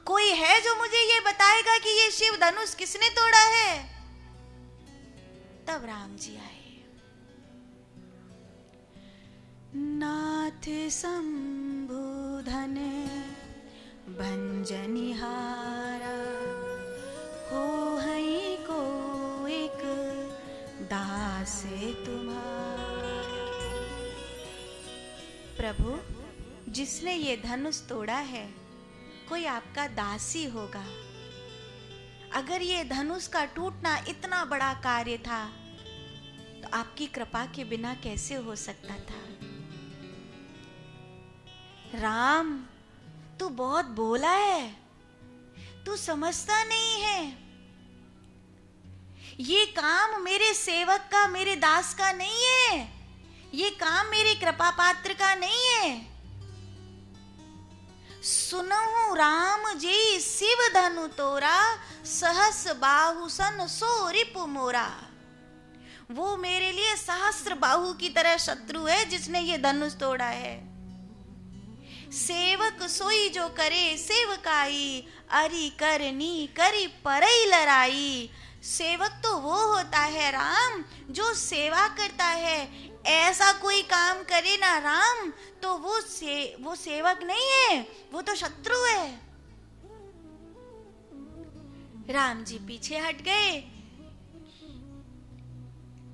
कोई है जो मुझे ये बताएगा कि ये शिव धनुष किसने तोड़ा है? तब राम जी आए। नाथ शंभुधन भंजनिहारा, हो हई को एक दास तुम्हारा। प्रभु, जिसने ये धनुष तोड़ा है कोई आपका दासी होगा। अगर ये धनुष का टूटना इतना बड़ा कार्य था तो आपकी कृपा के बिना कैसे हो सकता था? राम, तू बहुत भोला है, तू समझता नहीं है। ये काम मेरे सेवक का, मेरे दास का नहीं है, ये काम मेरे कृपा पात्र का नहीं है। सुनहु राम जी शिव धनु तोरा, सहस बाहु सन सो रिपु मोरा। वो मेरे लिए सहस्त्र बाहु की तरह शत्रु है जिसने ये धनुष तोड़ा है। सेवक सोई जो करे सेवकाई, अरि करनी करी परई लड़ाई। सेवक तो वो होता है राम जो सेवा करता है। ऐसा कोई काम करे ना राम तो वो सेवक नहीं है, वो तो शत्रु है। राम जी पीछे हट गए।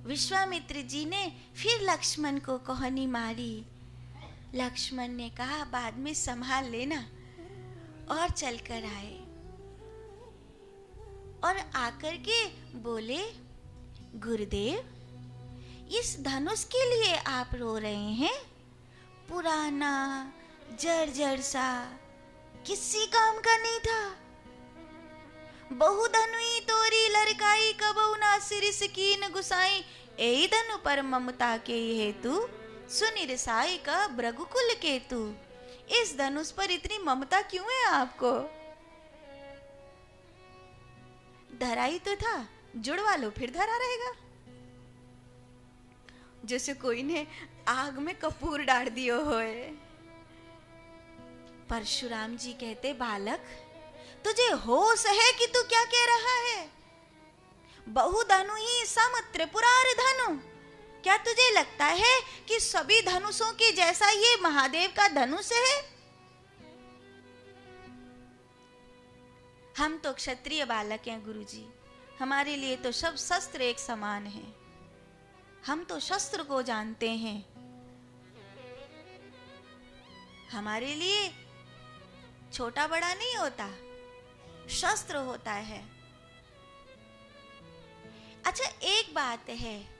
विश्वामित्र जी ने फिर लक्ष्मण को कोहनी मारी। लक्ष्मण ने कहा बाद में संभाल लेना, और चलकर आए और आकर के बोले, गुरुदेव, इस धनुष के लिए आप रो रहे हैं? पुराना जर्जर सा, किसी काम का नहीं था। बहुधनुई तोरी लड़काई, कबहु ना सिरिस कीन गुसाई। एई धनु पर ममता के हेतु, सुनिरसाई का भृगुकुल केतु। इस धनुष पर इतनी ममता क्यों है आपको? धराई तो था, जुड़वा लो फिर धरा रहेगा। जैसे कोई ने आग में कपूर डाल दियो होए। परशुराम जी कहते, बालक, तुझे होश है कि तू क्या कह रहा है? बहुधनु ही सम त्रिपुरार धनु। क्या तुझे लगता है कि सभी धनुषों के जैसा ये महादेव का धनुष है? हम तो क्षत्रिय बालक हैं गुरुजी, हमारे लिए तो सब शस्त्र एक समान हैं। हम तो शस्त्र को जानते हैं। हमारे लिए छोटा बड़ा नहीं होता, शस्त्र होता है। अच्छा, एक बात है,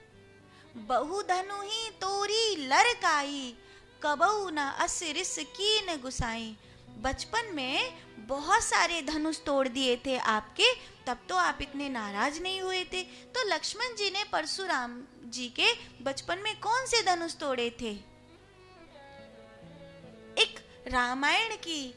बहुधनु ही तोरी लड़काई, कबहु न असिरिस कीन गुसाई। बचपन में बहुत सारे धनुष तोड़ दिए थे आपके, तब तो आप इतने नाराज नहीं हुए थे। तो लक्ष्मण जी ने परशुराम जी के बचपन में कौन से धनुष तोड़े थे? एक रामायण की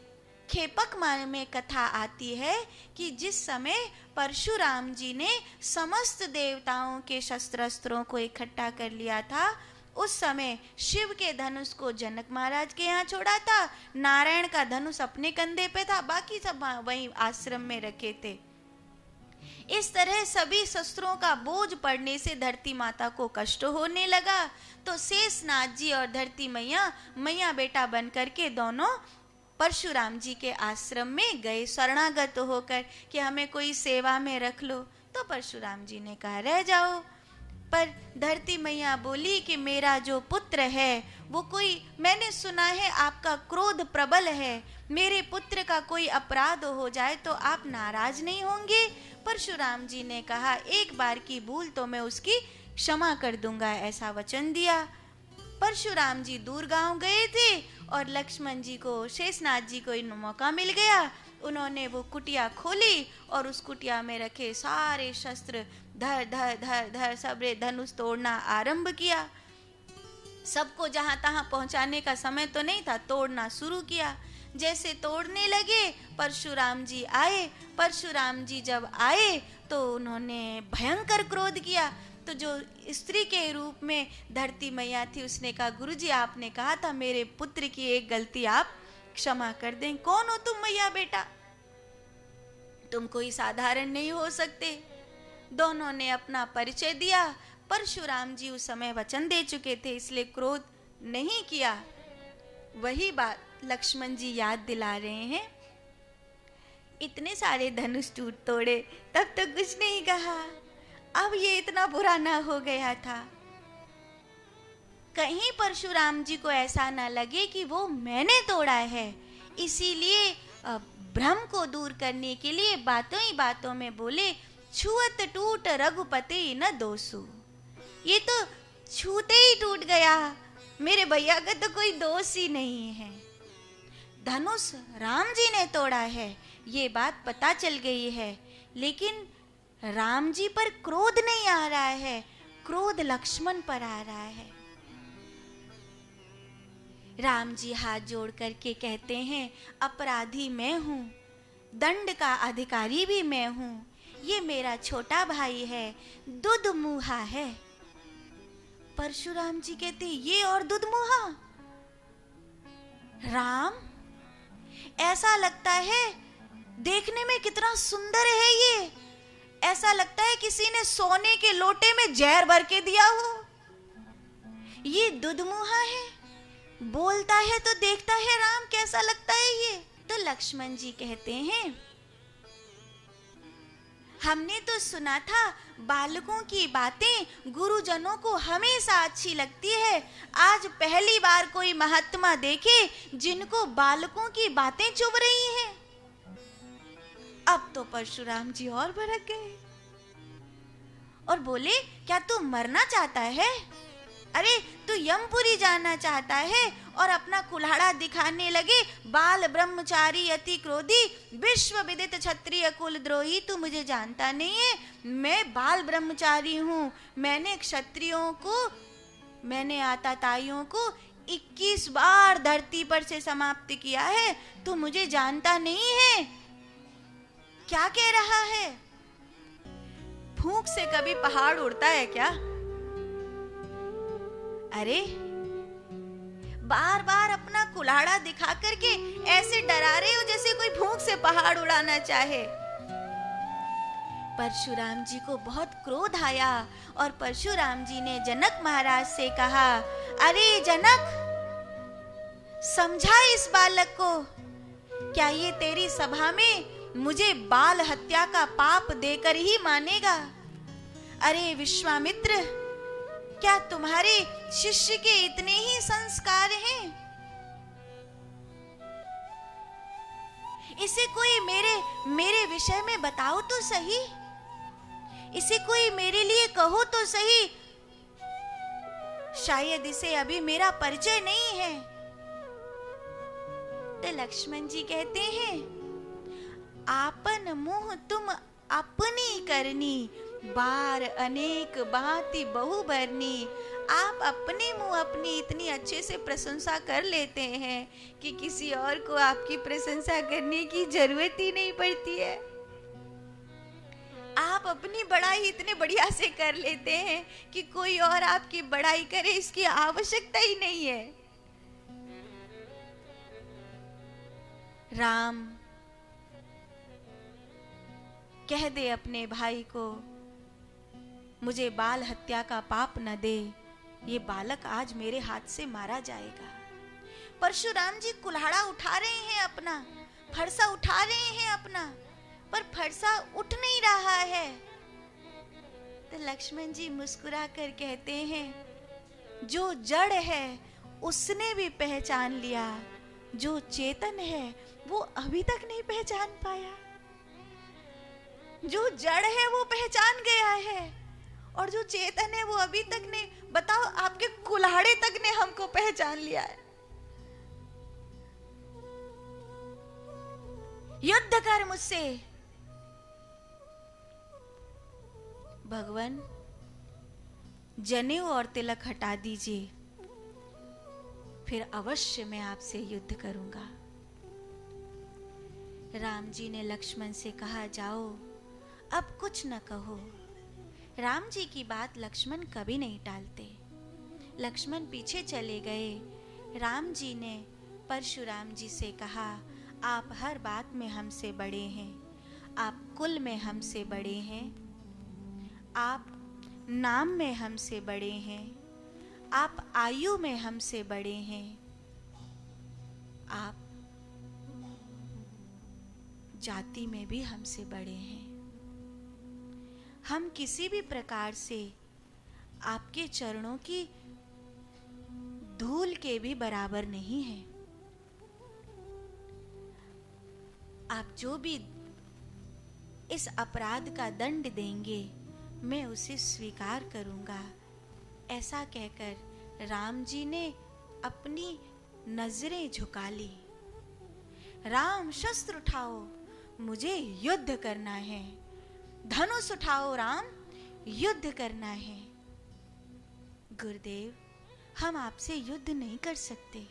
खेपक में कथा आती है कि जिस समय परशुराम जी ने समस्त देवताओं के शस्त्रास्त्रों को इकट्ठा कर लिया था, उस समय शिव के धनुष को जनक महाराज के यहाँ छोड़ा था, नारायण का धनुष अपने कंधे पे था, बाकी सब वहीं आश्रम में रखे थे। इस तरह सभी शस्त्रों का बोझ पड़ने से धरती माता को कष्ट होने लगा, तो शेषनाग जी और धरती मैया मैया बेटा बन करके दोनों परशुराम जी के आश्रम में गए शरणागत होकर कि हमें कोई सेवा में रख लो। तो परशुराम जी ने कहा रह जाओ, पर धरती मैया बोली कि मेरा जो पुत्र है वो कोई, मैंने सुना है आपका क्रोध प्रबल है, मेरे पुत्र का कोई अपराध हो जाए तो आप नाराज नहीं होंगे? परशुराम जी ने कहा एक बार की भूल तो मैं उसकी क्षमा कर दूंगा, ऐसा वचन दिया। परशुराम जी दूर गांव गए थे और लक्ष्मण जी को, शेषनाग जी को इन मौका मिल गया। उन्होंने वो कुटिया खोली और उस कुटिया में रखे सारे शस्त्र धर धर धर धर सबरे धनुष तोड़ना आरंभ किया। सबको जहां तहां पहुंचाने का समय तो नहीं था, तोड़ना शुरू किया। जैसे तोड़ने लगे परशुराम जी आए। परशुराम जी जब आए तो उन्होंने भयंकर क्रोध किया। तो जो स्त्री के रूप में धरती मैया थी उसने कहा, गुरुजी आपने कहा था मेरे पुत्र की एक गलती आप क्षमा कर दें। कौन हो तुम मैया बेटा? तुम कोई साधारण नहीं हो सकते। दोनों ने अपना परिचय दिया। परशुराम जी उस समय वचन दे चुके थे, इसलिए क्रोध नहीं किया। वही बात लक्ष्मण जी याद दिला रहे हैं। इतने सारे धनुष टूट तोड़े, तब तो कुछ नहीं कहा। अब ये इतना बुरा ना हो गया था। कहीं परशुराम जी को ऐसा ना लगे कि वो मैंने तोड़ा है, इसीलिए भ्रम को दूर करने के लिए बातों ही बातों में बोले, छुअत टूट रघुपति न दोषु। ये तो छूते ही टूट गया, मेरे भैया का तो कोई दोष ही नहीं है। धनुष राम जी ने तोड़ा है, ये बात पता चल गई है, लेकिन राम जी पर क्रोध नहीं आ रहा है, क्रोध लक्ष्मण पर आ रहा है। राम जी हाथ जोड़ करके कहते हैं, अपराधी मैं हूँ, दंड का अधिकारी भी मैं हूँ, ये मेरा छोटा भाई है, दुधमुहा है। परशुराम जी कहते, ये और दुधमुहा? राम, ऐसा लगता है देखने में कितना सुंदर है ये, ऐसा लगता है किसी ने सोने के लोटे में जहर भर के दिया हो। ये दुधमुहा है, बोलता है तो देखता है राम, कैसा लगता है ये? तो लक्ष्मण जी कहते हैं, हमने तो सुना था बालकों की बातें गुरुजनों को हमेशा अच्छी लगती है, आज पहली बार कोई महात्मा देखे जिनको बालकों की बातें चुभ रही हैं। अब तो परशुराम जी और भड़क गए और बोले, क्या तू मरना चाहता है? अरे तू यमपुरी जाना चाहता है? और अपना कुल्हाड़ा दिखाने लगे, बाल ब्रह्मचारी अति क्रोधी, विश्व विदित क्षत्रिय कुल द्रोही। तू मुझे जानता नहीं है, मैं बाल ब्रह्मचारी हूँ। मैंने क्षत्रियों को, मैंने आताताइयों को 21 बार धरती पर से समाप्त किया है। तू मुझे जानता नहीं है। क्या कह रहा है? फूंक से कभी पहाड़ उड़ता है क्या? अरे बार बार अपना कुल्हाड़ा दिखा करके ऐसे डरा रहे हो जैसे कोई फूंक से पहाड़ उड़ाना चाहे। परशुराम जी को बहुत क्रोध आया और परशुराम जी ने जनक महाराज से कहा, अरे जनक, समझा इस बालक को, क्या ये तेरी सभा में मुझे बाल हत्या का पाप देकर ही मानेगा? अरे विश्वामित्र, क्या तुम्हारे शिष्य के इतने ही संस्कार हैं? इसे कोई मेरे विषय में बताओ तो सही, इसे कोई मेरे लिए कहो तो सही, शायद इसे अभी मेरा परिचय नहीं है। तो लक्ष्मण जी कहते हैं, आपन मुंह तुम अपनी करनी, बार अनेक भांति बहु बरनी। आप अपने मुंह अपनी इतनी अच्छे से प्रशंसा कर लेते हैं कि किसी और को आपकी प्रशंसा करने की जरूरत ही नहीं पड़ती है। आप अपनी बड़ाई इतने बढ़िया से कर लेते हैं कि कोई और आपकी बड़ाई करे इसकी आवश्यकता ही नहीं है। राम, कह दे अपने भाई को, मुझे बाल हत्या का पाप न दे, ये बालक आज मेरे हाथ से मारा जाएगा। परशुराम जी कुल्हाड़ा उठा रहे हैं अपना, फरसा उठा रहे हैं अपना, पर फरसा उठ नहीं रहा है। तो लक्ष्मण जी मुस्कुरा कर कहते हैं, जो जड़ है उसने भी पहचान लिया, जो चेतन है वो अभी तक नहीं पहचान पाया। जो जड़ है वो पहचान गया है और जो चेतन है वो अभी तक नहीं। बताओ, आपके कुल्हाड़े तक ने हमको पहचान लिया है। युद्ध कर मुझसे। भगवान, जनेऊ और तिलक हटा दीजिए, फिर अवश्य मैं आपसे युद्ध करूंगा। राम जी ने लक्ष्मण से कहा, जाओ, अब कुछ न कहो। राम जी की बात लक्ष्मण कभी नहीं टालते। लक्ष्मण पीछे चले गए। राम जी ने परशुराम जी से कहा, आप हर बात में हमसे बड़े हैं, आप कुल में हमसे बड़े हैं, आप नाम में हमसे बड़े हैं, आप आयु में हमसे बड़े हैं, आप जाति में भी हमसे बड़े हैं। हम किसी भी प्रकार से आपके चरणों की धूल के भी बराबर नहीं हैं। आप जो भी इस अपराध का दंड देंगे मैं उसे स्वीकार करूंगा। ऐसा कहकर राम जी ने अपनी नजरें झुका ली। राम शस्त्र उठाओ, मुझे युद्ध करना है। धनुष उठाओ राम, युद्ध करना है। गुरुदेव, हम आपसे युद्ध नहीं कर सकते।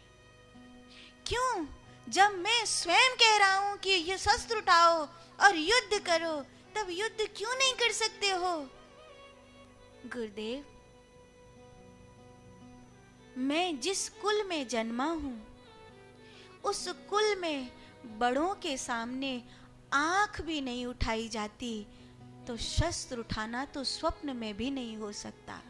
क्यों? जब मैं स्वयं कह रहा हूं कि ये शस्त्र उठाओ और युद्ध करो, तब युद्ध क्यों नहीं कर सकते हो? गुरुदेव, मैं जिस कुल में जन्मा हूं, उस कुल में बड़ों के सामने आंख भी नहीं उठाई जाती, तो शस्त्र उठाना तो स्वप्न में भी नहीं हो सकता।